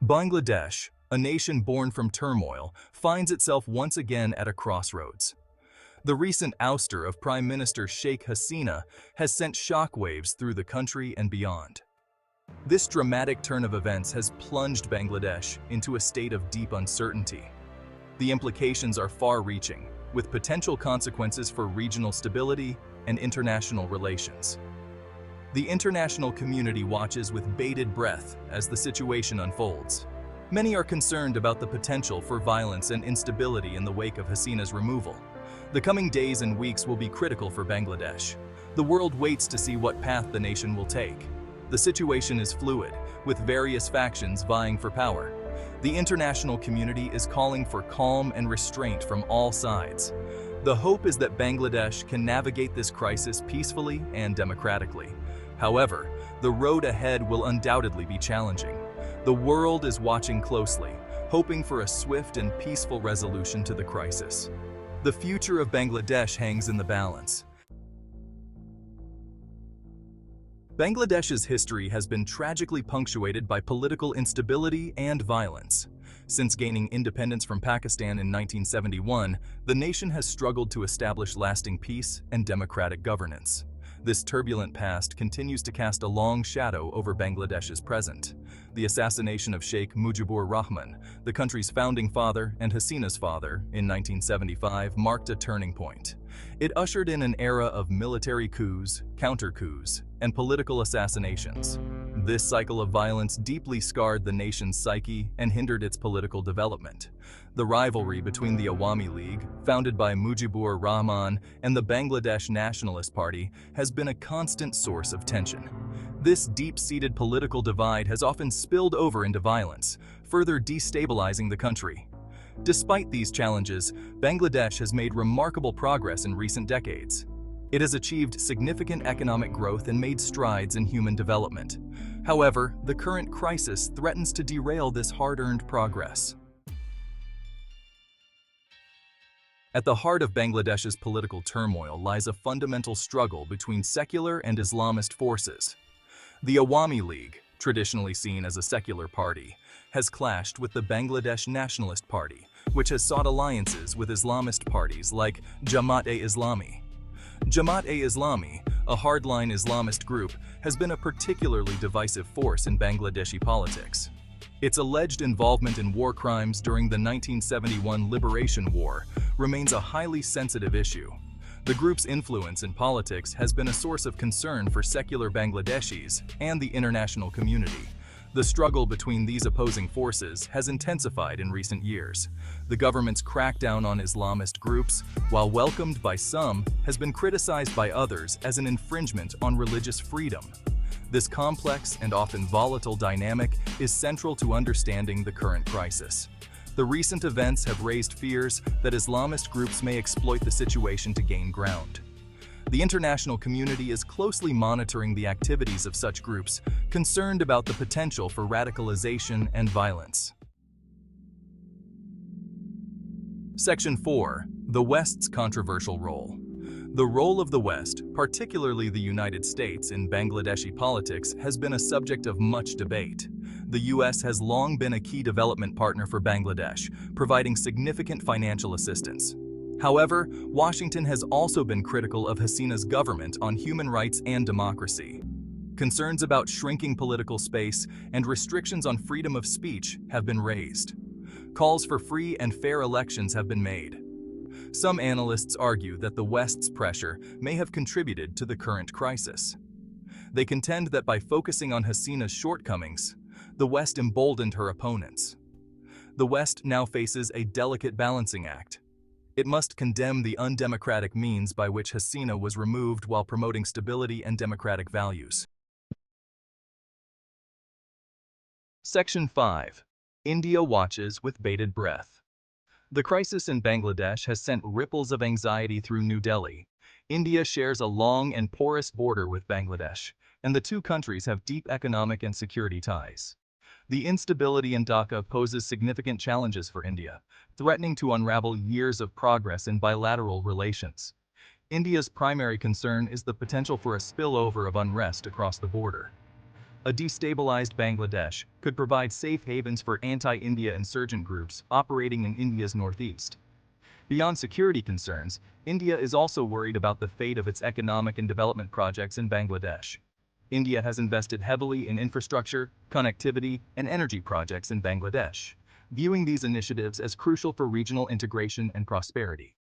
Bangladesh, a nation born from turmoil, finds itself once again at a crossroads. The recent ouster of Prime Minister Sheikh Hasina has sent shockwaves through the country and beyond. This dramatic turn of events has plunged Bangladesh into a state of deep uncertainty. The implications are far-reaching, with potential consequences for regional stability and international relations. The international community watches with bated breath as the situation unfolds. Many are concerned about the potential for violence and instability in the wake of Hasina's removal. The coming days and weeks will be critical for Bangladesh. The world waits to see what path the nation will take. The situation is fluid, with various factions vying for power. The international community is calling for calm and restraint from all sides. The hope is that Bangladesh can navigate this crisis peacefully and democratically. However, the road ahead will undoubtedly be challenging. The world is watching closely, hoping for a swift and peaceful resolution to the crisis. The future of Bangladesh hangs in the balance. Bangladesh's history has been tragically punctuated by political instability and violence. Since gaining independence from Pakistan in 1971, the nation has struggled to establish lasting peace and democratic governance. This turbulent past continues to cast a long shadow over Bangladesh's present. The assassination of Sheikh Mujibur Rahman, the country's founding father and Hasina's father, in 1975 marked a turning point. It ushered in an era of military coups, counter-coups, and political assassinations. This cycle of violence deeply scarred the nation's psyche and hindered its political development. The rivalry between the Awami League, founded by Mujibur Rahman, and the Bangladesh Nationalist Party has been a constant source of tension. This deep-seated political divide has often spilled over into violence, further destabilizing the country. Despite these challenges, Bangladesh has made remarkable progress in recent decades. It has achieved significant economic growth and made strides in human development. However, the current crisis threatens to derail this hard-earned progress. At the heart of Bangladesh's political turmoil lies a fundamental struggle between secular and Islamist forces. The Awami League, traditionally seen as a secular party, has clashed with the Bangladesh Nationalist Party, which has sought alliances with Islamist parties like Jamaat-e-Islami. Jamaat-e-Islami, a hardline Islamist group, has been a particularly divisive force in Bangladeshi politics. Its alleged involvement in war crimes during the 1971 Liberation War remains a highly sensitive issue. The group's influence in politics has been a source of concern for secular Bangladeshis and the international community. The struggle between these opposing forces has intensified in recent years. The government's crackdown on Islamist groups, while welcomed by some, has been criticized by others as an infringement on religious freedom. This complex and often volatile dynamic is central to understanding the current crisis. The recent events have raised fears that Islamist groups may exploit the situation to gain ground. The international community is closely monitoring the activities of such groups, concerned about the potential for radicalization and violence. Section 4. The West's controversial role. The role of the West, particularly the United States, in Bangladeshi politics has been a subject of much debate. The U.S. has long been a key development partner for Bangladesh, providing significant financial assistance. However, Washington has also been critical of Hasina's government on human rights and democracy. Concerns about shrinking political space and restrictions on freedom of speech have been raised. Calls for free and fair elections have been made. Some analysts argue that the West's pressure may have contributed to the current crisis. They contend that by focusing on Hasina's shortcomings, the West emboldened her opponents. The West now faces a delicate balancing act. It must condemn the undemocratic means by which Hasina was removed while promoting stability and democratic values. Section 5. India watches with bated breath. The crisis in Bangladesh has sent ripples of anxiety through New Delhi. India shares a long and porous border with Bangladesh, and the two countries have deep economic and security ties. The instability in Dhaka poses significant challenges for India, threatening to unravel years of progress in bilateral relations. India's primary concern is the potential for a spillover of unrest across the border. A destabilized Bangladesh could provide safe havens for anti-India insurgent groups operating in India's northeast. Beyond security concerns, India is also worried about the fate of its economic and development projects in Bangladesh. India has invested heavily in infrastructure, connectivity, and energy projects in Bangladesh, viewing these initiatives as crucial for regional integration and prosperity.